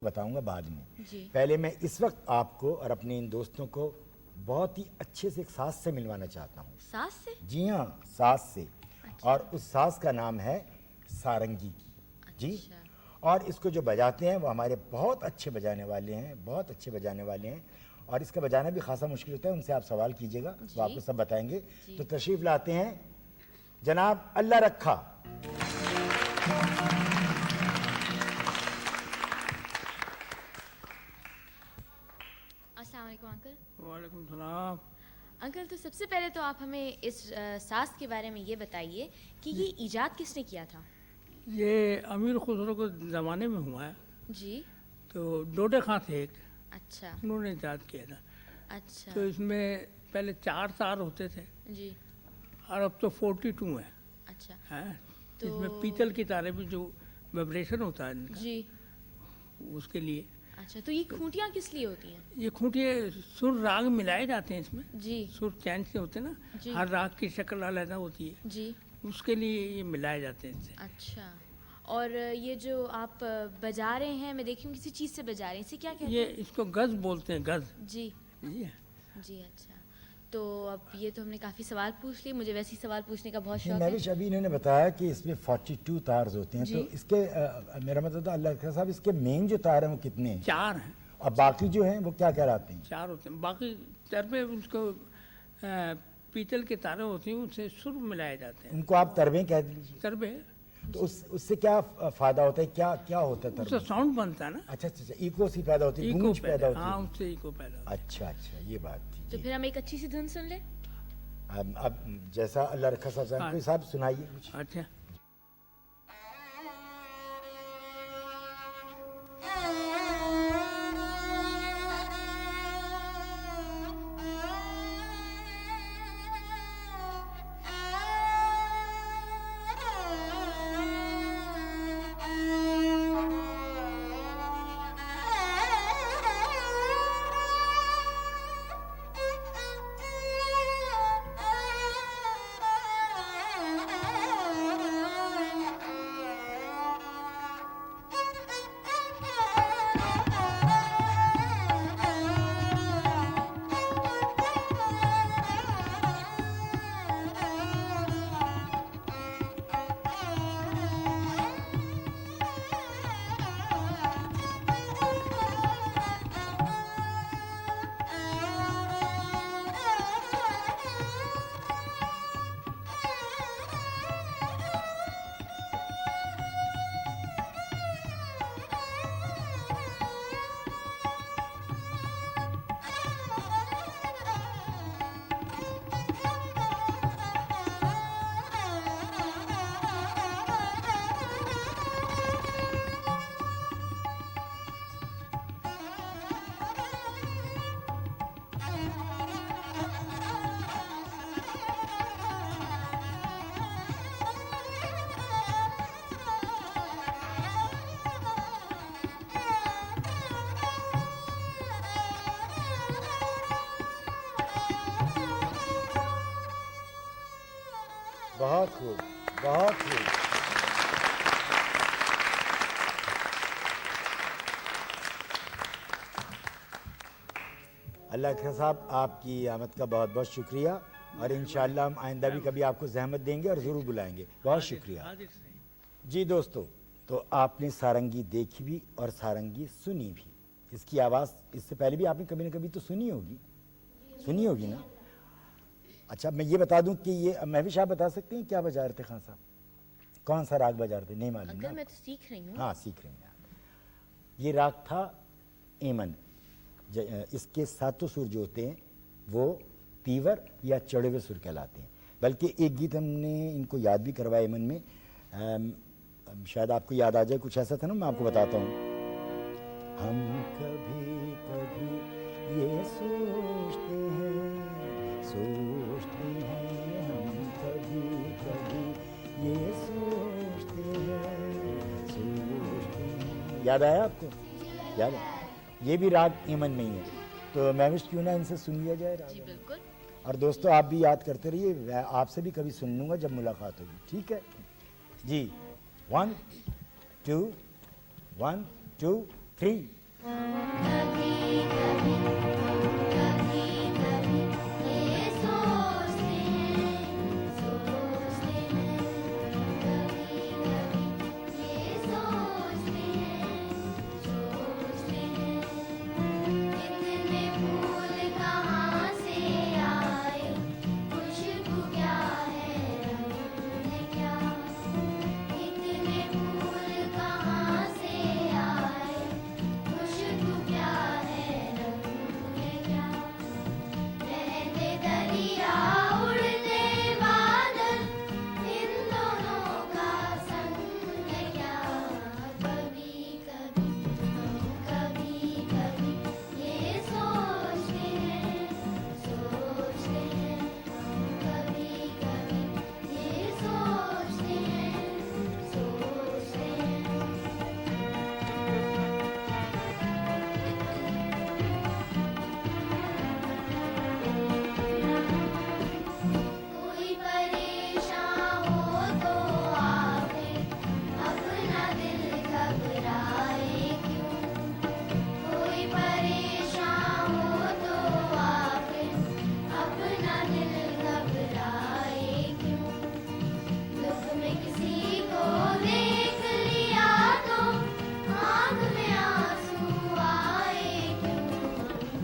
बताऊंगा बाद में। जी। पहले मैं इस वक्त आपको और अपने इन दोस्तों को बहुत ही अच्छे से एक सास से मिलवाना चाहता हूँ। सास से? जी हाँ, सास से। अच्छा। और उस सास का नाम है सारंगी जी। अच्छा। और इसको जो बजाते हैं वो हमारे बहुत अच्छे बजाने वाले हैं, बहुत अच्छे बजाने वाले हैं। और इसका बजाना भी खासा मुश्किल होता है, उनसे आप सवाल कीजिएगा वो आपको सब बताएंगे। जी। तो तशरीफ लाते हैं जनाब अल्लाह रखा। अस्सलाम वालेकुम अंकल। वालेकुम सलाम। अंकल, तो सबसे पहले तो आप हमें इस सास के बारे में ये बताइए कि ये इजाद किसने किया था? ये अमीर खुसरो के ज़माने में हुआ है। जी। तो डोडे खां थे एक, अच्छा। उन्होंने ईजाद किया था। अच्छा। तो इसमें पहले 4 तार होते थे जी। और अब तो 42 है। अच्छा। हैं तो इसमें पीतल की तारें भी जो वाइब्रेशन होता है इनका, जी। उसके लिए। अच्छा, तो ये खूंटियाँ किस लिए होती हैं? ये खूंटिए सुर राग मिलाए जाते हैं इसमें। जी। सुर चैन से होते हैं ना, जी। हर राग की शक्ल अलग होती है, जी। उसके लिए ये मिलाए जाते हैं इनसे। अच्छा। और ये जो आप बजा रहे हैं, मैं देखी हूँ किसी चीज़ से बजा रहे हैं, इसे क्या कहते ये हैं? इसको गज़ बोलते हैं, गज़ जी। जी। जी। अच्छा, तो अब ये तो हमने काफ़ी सवाल पूछ लिए, मुझे वैसे ही सवाल पूछने का बहुत नहीं, शौक मैं है। भी अभी इन्होंने बताया कि इसमें 42 तार्स होते हैं। जी। तो इसके मेरा मतलब था अल्लाह साहब, इसके मेन जो तार हैं वो कितने हैं 4 हैं। और बाकी जो हैं वो क्या कहलाते हैं? 4 होते हैं, बाकी तरबे उसको पीतल के तारे होती हैं, उनसे सुर मिलाए जाते हैं। उनको आप तरबे कह दीजिए। तरबे तो उससे क्या फायदा होता है, क्या क्या होता है उससे तरबे? साउंड बनता है ना, अच्छा अच्छा अच्छा, इको सी पैदा होती है, इको गूंज पैदा होती हाँ, है। उससे इको पैदा होता अच्छा अच्छा, ये बात थी तो जी। फिर हम एक अच्छी सी धुन सुन ले। अब जैसा अल्लाह रखा साहब हाँ। कोई साहब सुनाइए कुछ। है। अच्छा, बहुत खूब, बहुत खूब। अल्लाह खैर साहब, आपकी आमद का बहुत बहुत शुक्रिया। और इंशाअल्लाह हम आइंदा भी कभी आपको जहमत देंगे और ज़रूर बुलाएंगे। बहुत शुक्रिया हाजिर से। जी। दोस्तों, तो आपने सारंगी देखी भी और सारंगी सुनी भी। इसकी आवाज़ इससे पहले भी आपने कभी ना कभी तो सुनी होगी ना। अच्छा, मैं ये बता दूं कि ये महविश आप बता सकते हैं क्या बजा रहे थे खान साहब? कौन सा राग बजा रहे थे? नहीं मालूम अंकल, ना? मैं तो सीख रही हूँ। हाँ, सीख रहे हैं आप। ये राग था एमन। इसके सातों सुर जो होते हैं वो तीवर या चढ़े हुए सुर कहलाते हैं। बल्कि एक गीत हमने इनको याद भी करवाया एमन में, शायद आपको याद आ जाए। कुछ ऐसा था ना, मैं आपको बताता हूँ। हम कभी कभी ये सोचते हैं हम कभी कभी ये सोचते हैं। याद आया आपको? याद है? ये भी राग एमन में ही है। तो महविश क्यों ना इनसे सुन लिया जाए राग। जी बिल्कुल। और दोस्तों, आप भी याद करते रहिए, मैं आपसे भी कभी सुन लूँगा जब मुलाकात होगी। ठीक है जी। 1 2 1 2 3 कभी कभी कभी कभी ये सोचते हैं कभी कभी ये सोचते हैं इतने फूल कहाँ से आए खुशबू क्या है रंग है क्या इतने फूल कहाँ से आए खुशबू क्या है रंग है क्या बहते दरिया उड़ते बादल इन दोनों का संग है क्या कभी कभी ये सोचते हैं कभी ये सोचते हैं कोई परेशान हो तो आवे अपना दिल घबराए क्यों कोई परेशान हो तो आवे अपना दिल घबराए क्यों दुख में किसी को देख लिया तो आँख में आंसू आए क्यों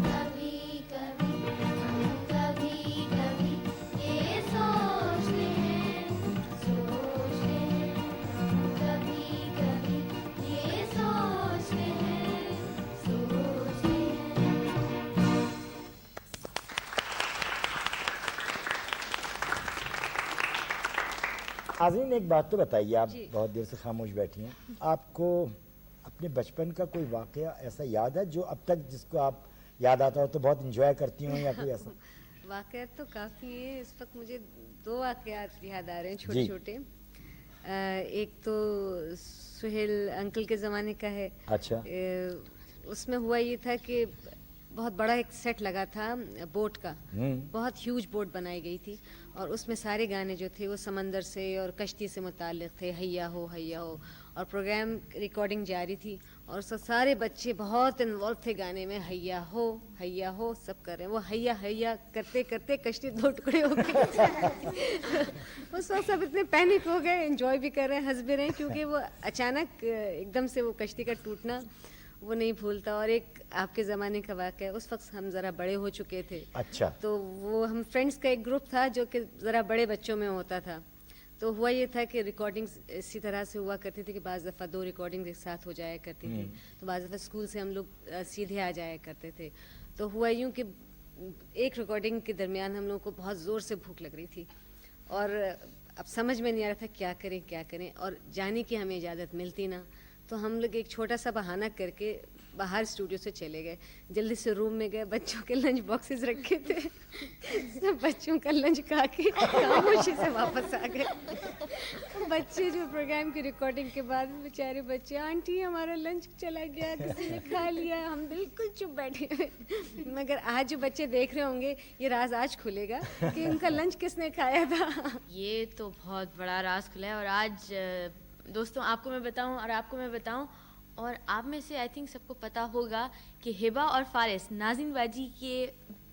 कभी कभी ये सोचते हैं कभी ये सोचते हैं आज़रीन, एक बात तो बताइए, आप बहुत देर से खामोश बैठी हैं, आपको अपने बचपन का कोई वाकया ऐसा याद है जो अब तक जिसको आप याद आता हो तो बहुत इंजॉय करती हो, या कोई ऐसा? वाकयात तो काफ़ी है। इस वक्त मुझे 2 वाकयात याद आ रहे हैं, जी। छोटे छोटे। एक तो सुहेल अंकल के ज़माने का है। अच्छा। उसमें हुआ ये था कि बहुत बड़ा एक सेट लगा था बोट का, बहुत ह्यूज बोट बनाई गई थी और उसमें सारे गाने जो थे वो समंदर से और कश्ती से मुताल्लिक़ थे, हैया हो और प्रोग्राम रिकॉर्डिंग जारी थी और सारे बच्चे बहुत इन्वॉल्व थे गाने में, हैया हो सब कर रहे हैं। वो हैया करते करते कश्ती 2 टुकड़े हो गए। उस वक्त सब इतने पैनिक हो गए, एंजॉय भी कर रहे हैं, हंस भी रहे हैं, क्योंकि वो अचानक एकदम से वो कश्ती का टूटना वो नहीं भूलता। और एक आपके ज़माने का वाक़या है, उस वक्त हम ज़रा बड़े हो चुके थे। अच्छा। तो वो हम फ्रेंड्स का एक ग्रुप था जो कि ज़रा बड़े बच्चों में होता था। तो हुआ ये था कि रिकॉर्डिंग्स इसी तरह से हुआ करती थी कि बाज़ दफ़ा 2 रिकॉर्डिंग्स एक साथ हो जाया करती थी। तो बाज़ दफ़ा स्कूल से हम लोग सीधे आ जाया करते थे। तो हुआ यूँ कि एक रिकॉर्डिंग के दरमियान हम लोगों को बहुत ज़ोर से भूख लग रही थी और अब समझ में नहीं आ रहा था क्या करें और जाने की हमें इजाज़त मिलती ना। तो हम लोग एक छोटा सा बहाना करके बाहर स्टूडियो से चले गए, जल्दी से रूम में गए, बच्चों के लंच बॉक्सेस रखे थे, सब बच्चों का लंच खा के खामोशी से वापस आ गए। बच्चे जो प्रोग्राम की रिकॉर्डिंग के बाद बेचारे बच्चे, आंटी हमारा लंच चला गया, किसी ने खा लिया, हम बिल्कुल चुप बैठे हुए। मगर आज जो बच्चे देख रहे होंगे ये राज आज खुलेगा कि उनका लंच किसने खाया था। ये तो बहुत बड़ा राज खुला है। और आज दोस्तों आपको मैं बताऊं और आपको मैं बताऊं, और आप में से आई थिंक सबको पता होगा कि हिबा और फारिस, नाज़िन बाजी के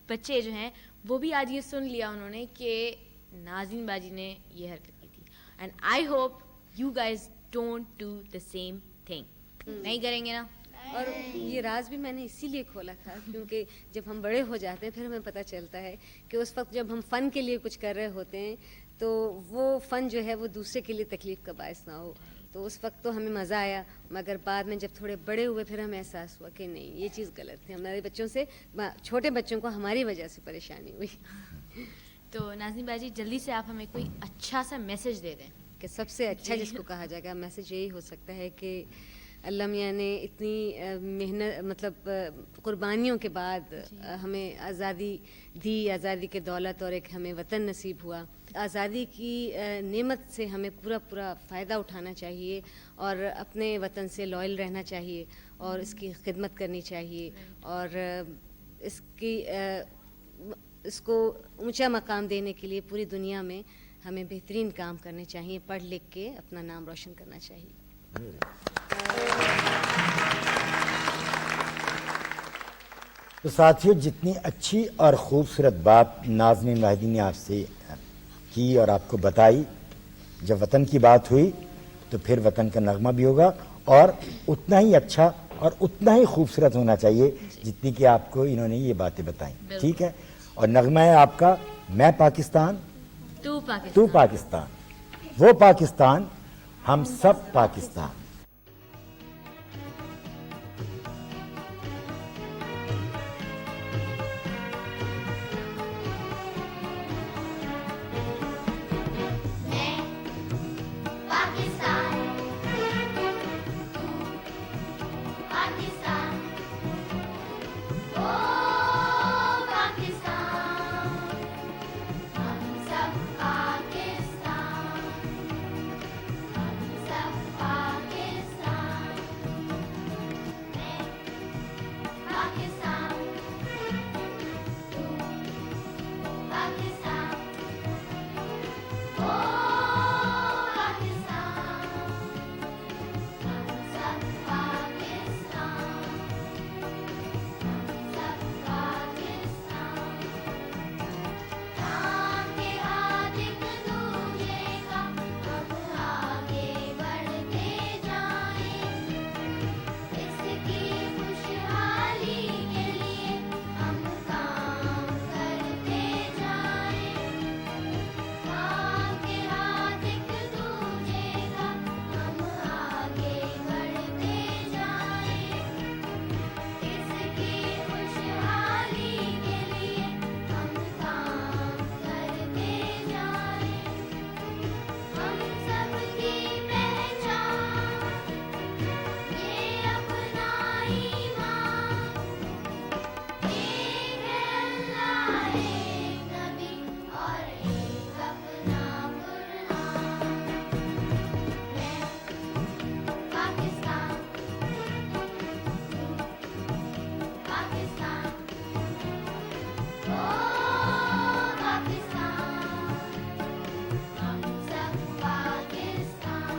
बच्चे जो हैं, वो भी आज ये सुन लिया उन्होंने कि नाज़िन बाजी ने ये हरकत की थी। And I hope you guys don't do the same thing. नहीं करेंगे ना? और ये राज भी मैंने इसीलिए खोला था क्योंकि जब हम बड़े हो जाते हैं फिर हमें पता चलता है कि उस वक्त जब हम फ़न के लिए कुछ कर रहे होते हैं तो वो फ़न जो है वो दूसरे के लिए तकलीफ़ का बायस ना हो। तो उस वक्त तो हमें मज़ा आया, मगर बाद में जब थोड़े बड़े हुए फिर हमें एहसास हुआ कि नहीं, ये चीज़ गलत थी। हमारे बच्चों से, छोटे बच्चों को हमारी वजह से परेशानी हुई। तो नाज़िन बाजी, जल्दी से आप हमें कोई अच्छा सा मैसेज दे दें। कि सबसे अच्छा जिसको कहा जाएगा मैसेज यही हो सकता है कि अल्लाह मियाँ ने इतनी मेहनत मतलब कुर्बानियों के बाद हमें आज़ादी दी, आज़ादी के दौलत और एक हमें वतन नसीब हुआ। आज़ादी की नेमत से हमें पूरा फ़ायदा उठाना चाहिए और अपने वतन से लॉयल रहना चाहिए और इसकी खिदमत करनी चाहिए और इसको ऊंचा मकाम देने के लिए पूरी दुनिया में हमें बेहतरीन काम करने चाहिए, पढ़ लिख के अपना नाम रोशन करना चाहिए। तो साथियों, जितनी अच्छी और खूबसूरत बात नाज़नीन वाहिदी ने आपसे की और आपको बताई, जब वतन की बात हुई तो फिर वतन का नगमा भी होगा और उतना ही अच्छा और उतना ही खूबसूरत होना चाहिए जितनी कि आपको इन्होंने ये बातें बताई। ठीक है, और नगमा है आपका, मैं पाकिस्तान तू पाकिस्तान। तू पाकिस्तान, वो पाकिस्तान, हम सब पाकिस्तान। मैं पाकिस्तान, तू पाकिस्तान, ओ पाकिस्तान, हम सब पाकिस्तान, हम सब पाकिस्तान। मैं पाकिस्तान, तू पाकिस्तान, ओ पाकिस्तान, हम सब पाकिस्तान, हम सब पाकिस्तान। आगे हाथ एक दूजे का हम आगे बढ़ते जाएं, इसकी खुशहाली के लिए हम काम करते जाएं। आगे हाथ एक दूजे का हम आगे बढ़ते जाएं, इसकी खुशहाली के लिए हम काम करते जाएं। हम सबकी पहचान ये अपना ईमान, एक है अल्लाह, एक नबी और एक अपना कुरान। मैं पाकिस्तान, तू पाकिस्तान, ओ पाकिस्तान, हम सब पाकिस्तान,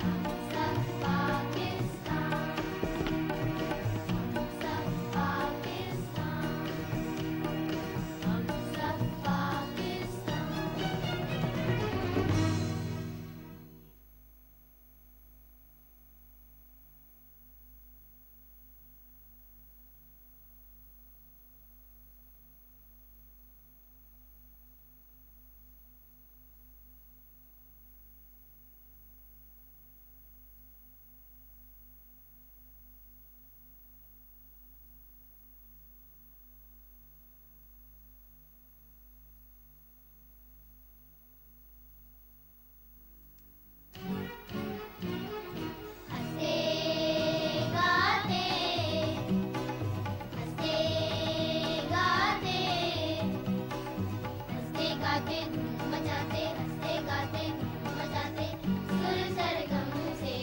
हम सब पाकिस्तान, हम सब पाकिस्तान, हम सब पाकिस्तान। हंसते गाते, हंसते गाते, हंसते गाते धूम मचाते, हंसते गाते धूम मचाते, सुर सरगम से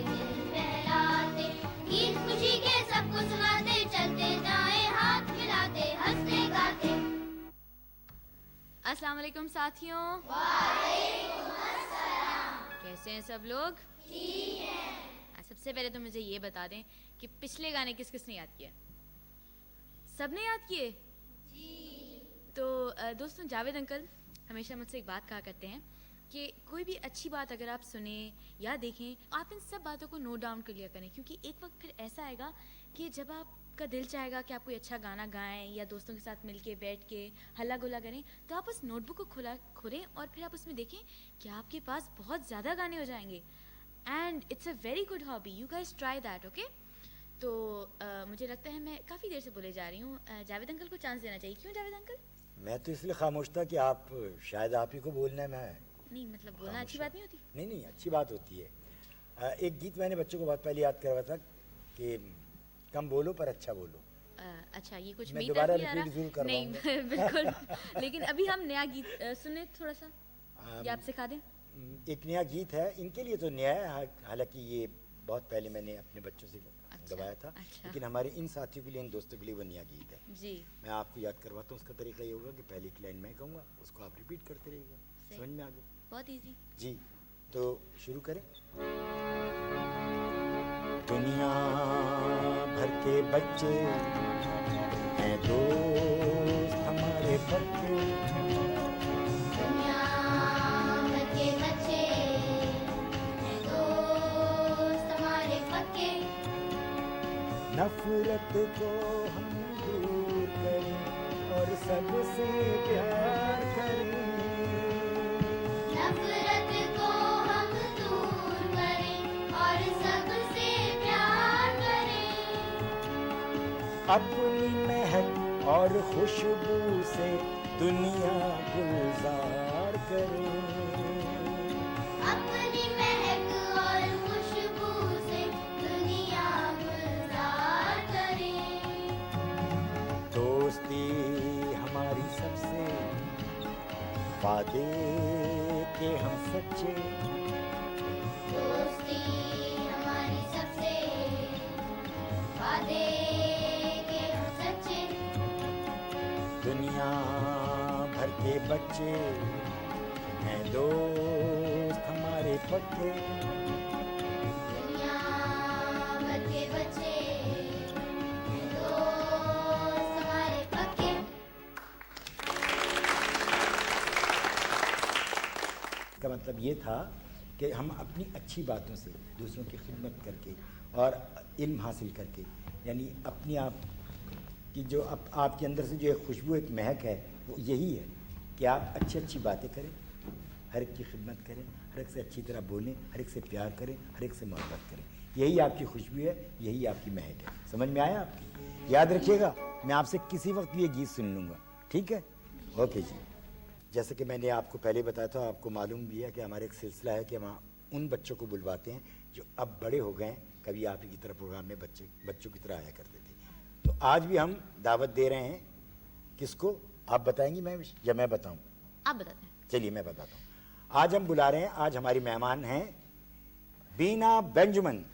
दिल बहलाते, गीत खुशी के सबको सुनाते, चलते जाएं हाथ मिलाते, हंसते गाते। अस्सलाम वालेकुम साथियों। कैसे हैं सब लोग? ठीक है। सबसे पहले तो मुझे ये बता दें कि पिछले गाने किस किसने याद किया? सबने याद किए? तो दोस्तों, जावेद अंकल हमेशा मुझसे एक बात कहा करते हैं कि कोई भी अच्छी बात अगर आप सुने या देखें, आप इन सब बातों को नोट डाउन कर लिया करें, क्योंकि एक वक्त फिर ऐसा आएगा कि जब आपका दिल चाहेगा कि आप कोई अच्छा गाना गाएं या दोस्तों के साथ मिलके बैठ के हल्ला गुल्ला करें, तो आप उस नोटबुक को खोलें और फिर आप उसमें देखें कि आपके पास बहुत ज़्यादा गाने हो जाएंगे। And it's a very good hobby, you guys try that, okay? तो मुझे लगता है मैं काफ़ी देर से बोले जा रही हूँ, जावेद अंकल को चांस देना चाहिए। क्यों जावेद अंकल? मैं तो इसलिए खामोश था कि आप शायद आप ही को बोलना है, मैं नहीं, मतलब बोलना अच्छी बात नहीं होती? नहीं नहीं, अच्छी बात होती है। एक गीत मैंने बच्चों को बहुत पहले याद करवाया था कि कम बोलो पर अच्छा बोलो। अच्छा, ये कुछ मैं मेरी दोबारा तरफ नहीं आ रिपीट जरूर रहा? नहीं करवाऊंगा। बिल्कुल। लेकिन अभी हम नया गीत सुने थोड़ा सा, ये आप सिखा दें। एक नया गीत है, इनके लिए तो नया है, हालांकि ये बहुत पहले मैंने अपने बच्चों से गवाया था, अच्छा। लेकिन हमारे इन साथियों के लिए, इन दोस्तों के लिए वो नया गीत है। जी, मैं आपको याद करवाता हूँ। उसका तरीका ये होगा कि पहले की लाइन मैं कहूँगा, उसको आप रिपीट करते रहिएगा। सही। समझ में आ गया? बहुत इजी। जी, तो शुरू करें। दुनिया भर के बच्चे हैं दोस्त हमारे पक्के। दुनिया भर के बच्चे हैं दोस्त हमारे पक्के। नफरत को हम दूर करें और सबसे प्यार करें। नफरत को हम दूर करें और सबसे प्यार करें। अपनी महक और खुशबू से दुनिया गुलजार करें। अपनी महक और खुशबू से दुनिया गुलजार करें। दोस्ती हमारी सबसे वादे के हम सच्चे। दोस्ती हमारी सबसे वादे के हम सच्चे। दुनिया भर के बच्चे हैं दोस्त हमारे पक्के। दुनिया भर के बच्चे हैं दोस्त हमारे पक्के। का मतलब ये था कि हम अपनी अच्छी बातों से दूसरों की खिदमत करके और इल्म हासिल करके, यानी अपनी आप की जो आपके अंदर से जो एक खुशबू एक महक है वो यही है कि आप अच्छी अच्छी बातें करें, हर एक की खिदमत करें, हर एक से अच्छी तरह बोलें, हर एक से प्यार करें, हर एक से मोहब्बत करें। यही आपकी खुशबू है, यही आपकी महक है। समझ में आया आपकी? याद रखिएगा, मैं आपसे किसी वक्त ये गीत सुन लूँगा, ठीक है? ओके जी। जैसे कि मैंने आपको पहले बताया था, आपको मालूम भी है कि हमारा एक सिलसिला है कि हम उन बच्चों को बुलवाते हैं जो अब बड़े हो गए हैं, कभी आप ही की तरह प्रोग्राम में बच्चों की तरह आया करते थे। तो आज भी हम दावत दे रहे हैं। किसको? आप बताएंगी मैं या मैं बताऊं? आप बताते हैं। चलिए मैं बताता हूँ। आज हम बुला रहे हैं, आज हमारी मेहमान हैं बीना बेंजामिन।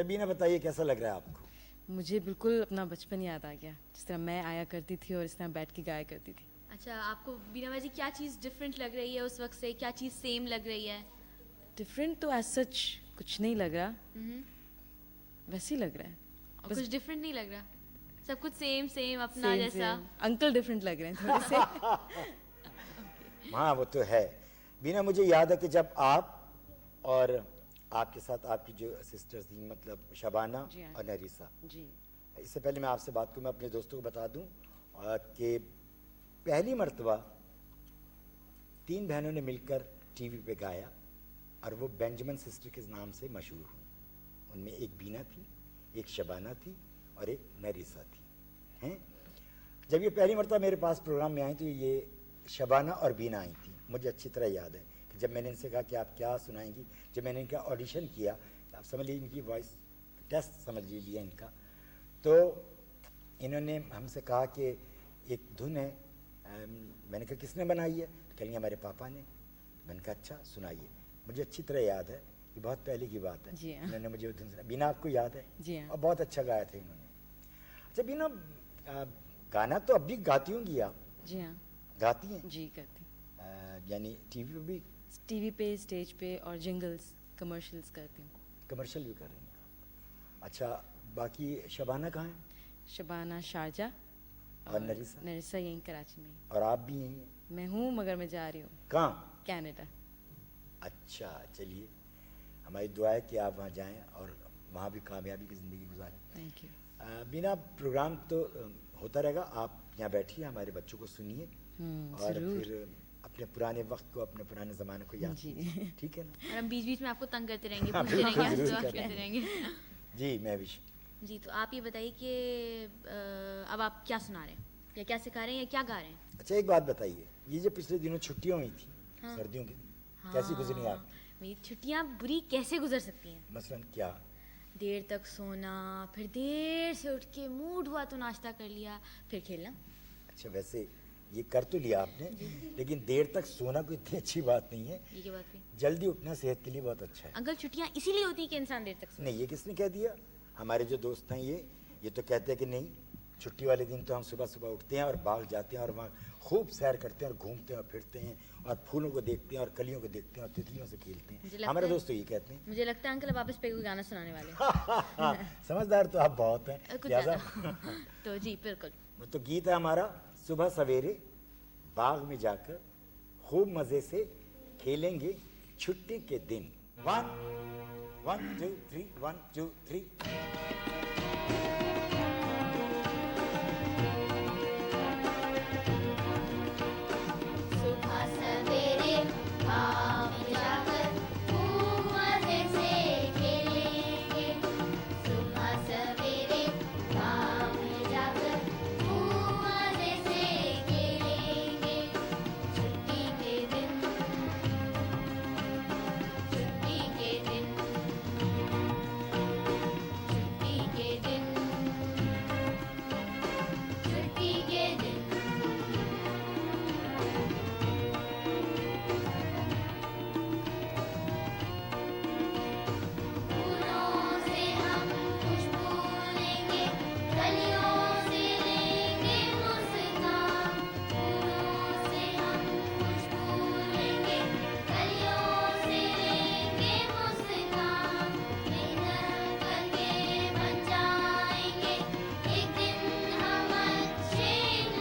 बीना बताइए कैसा लग रहा है आपको? मुझे बिल्कुल अपना बचपन याद आ गया, जिस तरह मैं आया करती थी और इस तरह बैठ के गाया करती थी। अच्छा, आपको बीना बाजी क्या चीज़ डिफरेंट लग रही है उस वक्त से, क्या चीज़ सेम लग रही है? डिफरेंट तो एज सच कुछ नहीं लग रहा, वैसे ही लग रहा है। और बस कुछ डिफरेंट नहीं लग रहा, सब कुछ सेम सेम अपना same, जैसा। same। अंकल डिफरेंट लग रहे हैं थोड़े से। हाँ वो तो है। बीना, मुझे याद है कि जब आप और आपके साथ आपकी जो सिस्टर्स थी, मतलब शबाना जी हाँ। और नरीसा, जी इससे पहले मैं आपसे बात करूँ, मैं अपने दोस्तों को बता दूं कि पहली मर्तबा 3 बहनों ने मिलकर टीवी पे गाया और वो बेंजामिन सिस्टर के नाम से मशहूर हुई। उनमें एक बीना थी, एक शबाना थी और एक नरीसा थी। हैं? जब ये पहली मर्तबा मेरे पास प्रोग्राम में आई तो ये शबाना और बीना आई थी। मुझे अच्छी तरह याद है कि जब मैंने इनसे कहा कि आप क्या सुनाएंगी, जब मैंने इनका ऑडिशन किया, आप समझ लीजिए इनकी वॉइस टेस्ट समझ लीजिए इनका, तो इन्होंने हमसे कहा कि एक धुन है। मैंने कहा किसने बनाई है? तो कहेंगे हमारे पापा ने। मैंने कहा अच्छा सुनाइए। मुझे अच्छी तरह याद है, ये बहुत पहले की बात है। जी हाँ। इन्होंने मुझे वो धुन सुनाई। बीना, आपको याद है? जी हाँ। और बहुत अच्छा गाया था इन्होंने। अच्छा बीना, गाना तो अब भी गाती होंगी आप? जी हाँ गाती हैं? जी करती। यानी टीवी पे भी टीवी पे, स्टेज पे और जिंगल्स, कमर्शियल्स करती हूँ। कमर्शियल भी कर रही हैं आप। अच्छा, बाकी शबाना कहाँ है? शबाना शारजा और नरीसा? नरीसा यहीं कराची में। और आप भी यहीं हैं? मैं हूँ मगर मैं जा रही हूँ कहाँ? कनाडा। अच्छा, चलिए हमारी दुआ है कि आप वहाँ जाएं और वहाँ भी कामयाबी की ज़िंदगी गुजारें। Thank you. बिना प्रोग्राम तो होता रहेगा, आप यहाँ बैठिए, हमारे बच्चों को सुनिए और ज़रूर। फिर अपने पुराने वक्त को, अपने पुराने ज़माने को याद जी। कीजिए, ठीक है ना? और हम बीच बीच में आपको तंग करते रहेंगे, हाँ, पूछते बिल्कुल, रहेंगे, जरूर सवाल करें। करते रहेंगे। जी मैं विश जी, तो आप ये बताइए कि अब आप क्या सुना रहे हैं, या क्या सिखा रहे हैं, या क्या गा रहे हैं? अच्छा एक बात बताइए, ये जो पिछले दिनों छुट्टियाँ हुई थी, सर्दियों की, कैसी गुजरी आपकी? मेरी छुट्टियाँ बुरी कैसे गुजर सकती हैं? मसलन क्या? देर तक सोना, फिर देर से उठ के मूड हुआ तो नाश्ता कर लिया, फिर खेलना। अच्छा वैसे ये कर तो लिया आपने, लेकिन देर तक सोना कोई इतनी अच्छी बात नहीं है। ये क्या बात हुई? जल्दी उठना सेहत के लिए बहुत अच्छा है। अंकल, छुट्टियाँ इसीलिए होती हैं कि इंसान देर तक सोए। नहीं, ये किसने कह दिया? हमारे जो दोस्त हैं ये तो कहते हैं कि नहीं, छुट्टी वाले दिन तो हम सुबह सुबह उठते हैं और बाग जाते हैं और वहाँ खूब सैर करते हैं और घूमते हैं और फिरते हैं और फूलों को देखते हैं और कलियों को देखते हैं और तितलियों से खेलते मुझे हैं। लगता हमारे है- दोस्त तो ये कहते हैं। मुझे लगता है अंकल अब आप इस पे कोई गाना सुनाने वाले हैं। समझदार तो आप बहुत हैं। कुछ लिहाजा ज्यादा। तो जी बिल्कुल। तो गीत है हमारा, सुबह सवेरे बाग में जाकर खूब मजे से खेलेंगे छुट्टी के दिन। 1 2 3 1 2 3। सुबह सवेरे बाग में जाकर खूब मजे से खेलेंगे। सुबह सवेरे बाग में जाकर खूब मजे से खेलेंगे। छुट्टी के दिन, छुट्टी के दिन, छुट्टी के दिन, छुट्टी के दिन। फूलों से हम खुशबू लेंगे, कलियों से लेंगे मुस्कान। फूलों से हम खुशबू लेंगे, कलियों से लेंगे मुस्कान। मेहनत करके बन जाएंगे एक दिन हम अच्छे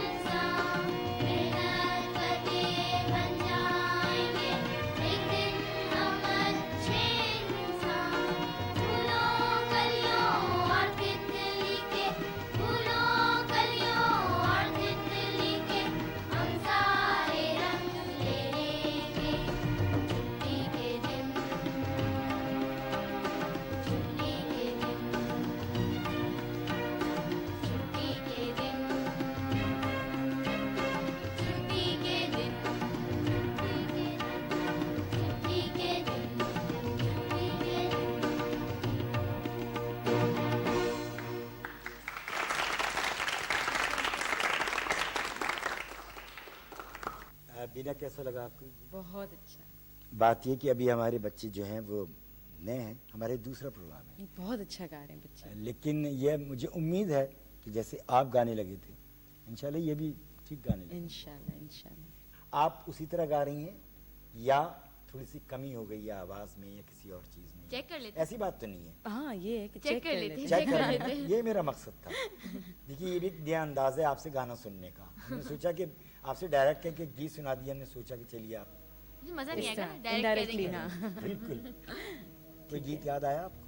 इंसान। मेहनत करके बन जाएंगे एक दिन हम अच्छे इंसान। फूलों कलियों और तितली के, फूलों कलियों और तितली के हम सारे रंग ले लेंगे। छुट्टी के दिन, छुट्टी के दिन, छुट्टी के दिन, छुट्टी के दिन, छुट्टी के दिन, छुट्टी के दिन। बीना कैसा लगा आपको? बहुत अच्छा। बात ये कि अभी हमारे बच्चे जो हैं वो नए हैं, हमारे दूसरा प्रोग्राम है, नहीं, बहुत अच्छा गा रहे हैं बच्चे। लेकिन ये मुझे उम्मीद है कि जैसे आप गाने लगे थे, इंशाल्लाह ये भी ठीक गाने लगे। इंशाल्लाह इंशाल्लाह। आप उसी तरह गा रही हैं या थोड़ी सी कमी हो गई है आवाज में या किसी और चीज में? चेक कर लेते। ऐसी बात तो नहीं है। हाँ ये है कि चेक कर लेते हैं। चेक कर करना लेते है, ये मेरा मकसद था। देखिए ये भी एक नया अंदाज है आपसे गाना सुनने का। हमने सोचा कि आपसे डायरेक्ट कह के गीत सुना दिया, हमने सोचा कि चलिए आप मुझे मजा नहीं इस आएगा तरह, डायरेक्ट indirectly, कह हाँ। देंगे। बिल्कुल। कोई गीत याद आया आपको?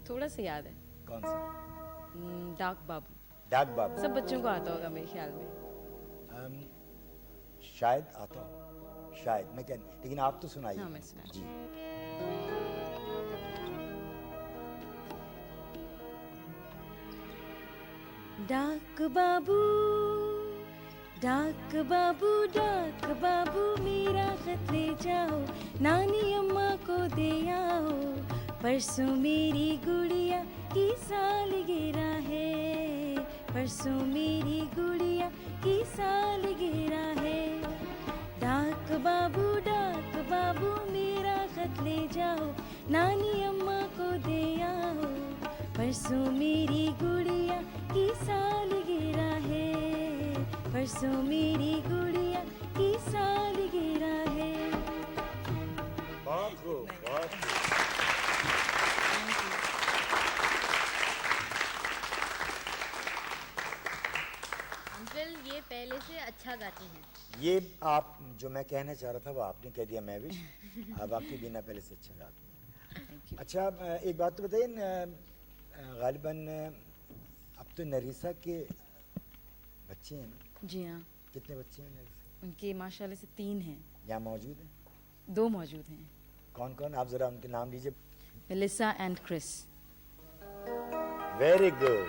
थोड़ा सा याद है। कौन सा? डाक बाबू। डाक बाबू। सब बच्चों को आता होगा मेरे ख्याल में। शायद आता हो, शायद मैं कह, लेकिन आप तो सुनाइए। हाँ, मैं सुनाती जी। डाक बाबू, डाक बाबू, डाक बाबू मेरा खत ले जाओ, नानी अम्मा को दे आओ। परसों मेरी गुड़िया की सालगिरह है, परसों मेरी गुड़िया की सालगिरह है। डाक बाबू मेरा खत ले जाओ, नानी अम्मा को दे आओ। परसों मेरी गुड़िया की सालगिरह है, परसों मेरी गुड़िया की सालगिरह है। बहुत खूब, बहुत खूब। अंकल ये पहले से अच्छा गाती हैं। ये आप जो मैं कहना चाह रहा था वो आपने कह दिया मैं भी। अब आपकी बिना पहले से अच्छा गाती हैं। अच्छा एक बात तो बताइए गालिबन अब तो नरीसा के बच्चे हैं ना? जी हाँ, कितने बच्चे हैं नरीसा? उनके माशाल्लाह से 3 हैं, यहाँ मौजूद हैं? 2 मौजूद हैं। कौन कौन? आप जरा उनके नाम लीजिए। Melissa and Chris. Very good.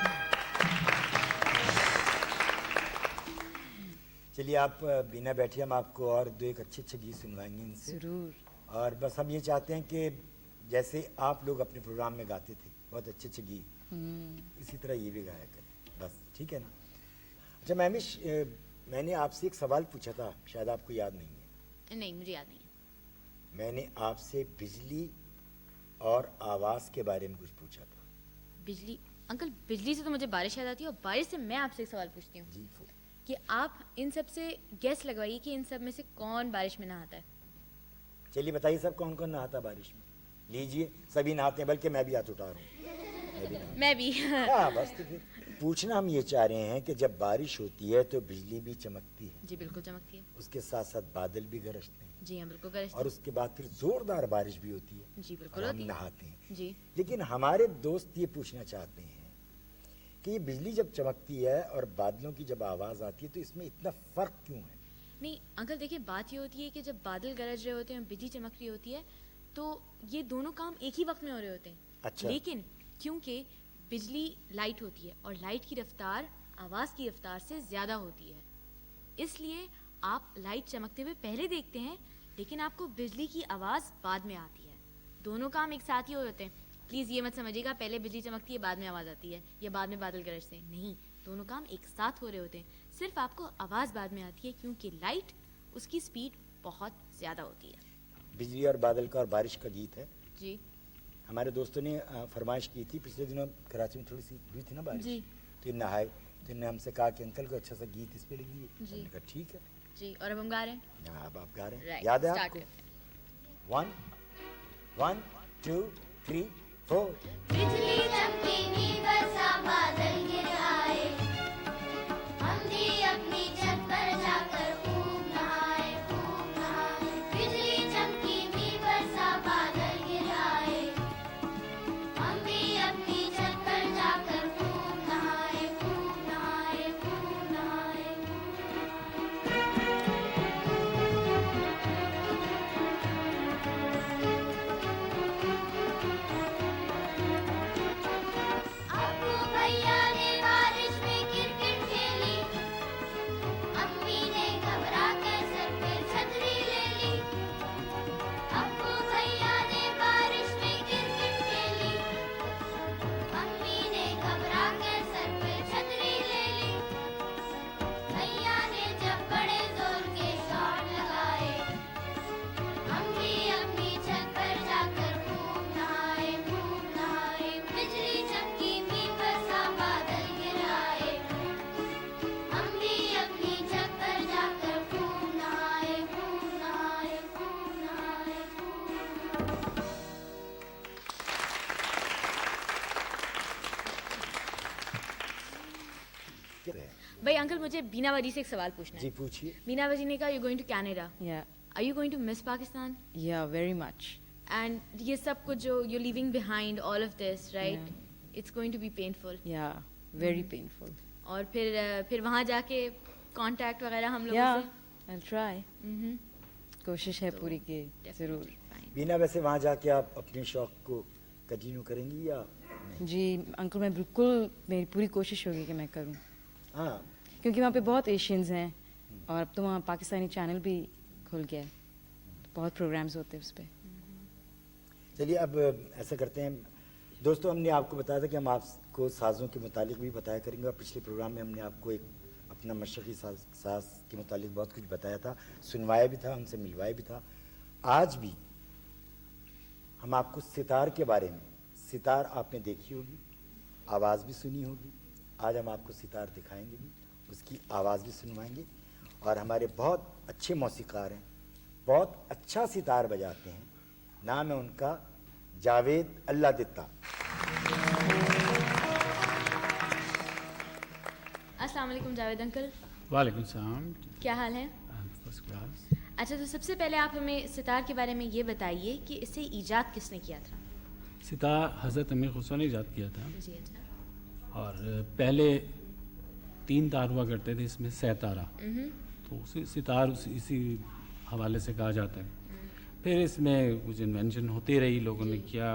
चलिए आप बिना बैठिए, हम आपको और 2 एक अच्छे गीत सुनवाएंगे इनसे। जरूर। और बस हम ये चाहते हैं कि जैसे आप लोग अपने प्रोग्राम में गाते थे बहुत अच्छे गीत, इसी तरह ये भी गाया करें, बस ठीक है ना? अच्छा मैमिश, मैंने आपसे एक सवाल पूछा था, शायद आपको याद नहीं है। नहीं मुझे याद नहीं है। मैंने आपसे बिजली और आवाज़ के बारे में कुछ पूछा था। बिजली? अंकल बिजली से तो मुझे बारिश याद आती है और बारिश से मैं आपसे एक सवाल पूछती हूँ जी कि आप इन सब से गेस लगवाइए कि इन सब में से कौन बारिश में नहाता है। चलिए बताइए सब कौन कौन नहाता बारिश में। लीजिए, सभी नहाते हैं, बल्कि मैं भी हाथ उठा रहा हूँ। मैं भी हाँ, बस तो फिर पूछना हम ये चाह रहे हैं कि जब बारिश होती है तो बिजली भी चमकती है, जी बिल्कुल चमकती है। उसके साथ साथ बादल भी गरजते हैं, जी हाँ बिल्कुल गरजती और उसके बाद फिर जोरदार बारिश भी होती है, है। जी बिल्कुल और हम होती है। नहाते हैं। जी लेकिन हमारे दोस्त ये पूछना चाहते हैं कि ये बिजली जब चमकती है और बादलों की जब आवाज आती है तो इसमें इतना फर्क क्यों है? नहीं अंकल देखिए, बात ये होती है कि जब बादल गरज रहे होते हैं, बिजली चमक रही होती है, तो ये दोनों काम एक ही वक्त में हो रहे होते हैं। अच्छा। लेकिन क्योंकि बिजली लाइट होती है और लाइट की रफ्तार आवाज़ की रफ्तार से ज़्यादा होती है, इसलिए आप लाइट चमकते हुए पहले देखते हैं, लेकिन आपको बिजली की आवाज़ बाद में आती है। दोनों काम एक साथ ही हो जाते हैं। प्लीज़ ये मत समझिएगा पहले बिजली चमकती है बाद में आवाज़ आती है, या बाद में बादल गरजते हैं। नहीं, दोनों काम एक साथ हो रहे होते हैं, सिर्फ आपको आवाज़ बाद में आती है क्योंकि लाइट उसकी स्पीड बहुत ज़्यादा होती है। बिजली और बादल का और बारिश का गीत है। जी हमारे दोस्तों ने फरमाइश की थी, पिछले दिनों कराची में थोड़ी सी हुई थी ना बारिश, जी। तो नहाए, तो इन्होंने हमसे कहा कि अंकल को अच्छा सा गीत इस पे लिख दिए। जी। हमने कहा ठीक है। जी, और अब हम गा रहे हैं। हाँ, अब आप गा रहे हैं, Right, याद है start आपको? करते हैं। 1 1 2 3 4। बिजली चमकी बरसा बादल गिर आए, हम भी अपनी छत पर जाकर खूब नहाए, खूब नहाए। बिजली चमकी बरसा बादल गिर आए, हम भी अपनी छत पर जाकर खूब नहाए, खूब नहाए, खूब नहाए। अब्बू भैया ने बारिश में क्रिकेट खेली, अम्मी ने घबरा के सर पे छतरी ले ली। अब्बू भैया ने बारिश में क्रिकेट खेली, अम्मी ने घबरा के सर पे छतरी ले ली। भैया ने जब बड़े जोर के शॉट लगाए, हम भी अपनी छत पर जाकर खूब नहाए, खूब नहाए। बिजली चमकी बरसा बादल गिर आए, हम भी अपनी छत पर जाकर खूब नहाए, खूब नहाए, खूब नहाए, खूब। क्या है? भाई अंकल मुझे बीना वजी से एक सवाल पूछना जी है। पूछिए। बीना वजी ने कहा you going to Canada, Yeah, are you going to miss Pakistan? yeah, very much. And ये सब कुछ जो you living behind all of this right, it's going to be painful. Yeah, very painful. और फिर वहाँ जाके कांटेक्ट वगैरह हम लोगों Yeah, से। I'll try. कोशिश है पूरी की जरूर। बीना, वैसे वहाँ जाके आप अपने शौक को कंटिन्यू करेंगी या नहीं? जी अंकल, मैं बिल्कुल, मेरी पूरी कोशिश होगी कि मैं करूं, हाँ, क्योंकि वहाँ पे बहुत एशियंस हैं और अब तो वहाँ पाकिस्तानी चैनल भी खुल गया है, बहुत प्रोग्राम्स होते हैं उस पर। चलिए अब ऐसा करते हैं दोस्तों, हमने आपको बताया था कि हम आपको साज़ों के मुतालिक भी बताया करेंगे, और पिछले प्रोग्राम में हमने आपको एक अपना मशरक़ी साज़ के मुतालिक बहुत कुछ बताया था, सुनवाया भी था, उनसे मिलवाया भी था। आज भी हम आपको सितार के बारे में, सितार आपने देखी होगी, आवाज़ भी सुनी होगी, आज हम आपको सितार दिखाएंगे भी, उसकी आवाज़ भी सुनवाएंगे। और हमारे बहुत अच्छे मौसीकार हैं, बहुत अच्छा सितार बजाते हैं, नाम है उनका जावेद अल्लाह दित्ता। अस्सलाम वालेकुम जावेद अंकल, वालेकुम सलाम। क्या हाल है? First class. अच्छा, तो सबसे पहले आप हमें सितार के बारे में ये बताइए कि इसे ईजाद किसने किया था? सितार हज़रत अमीर खुसरो ने ईजाद किया था, जी अच्छा। और पहले 3 तार हुआ करते थे, इसमें 6 तारा, तो उसी सितार इसी हवाले से कहा जाता है। फिर इसमें कुछ इन्वेंशन होती रही, लोगों ने किया,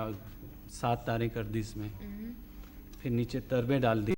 7 तारें कर दी इसमें, फिर नीचे तरबें डाल दी,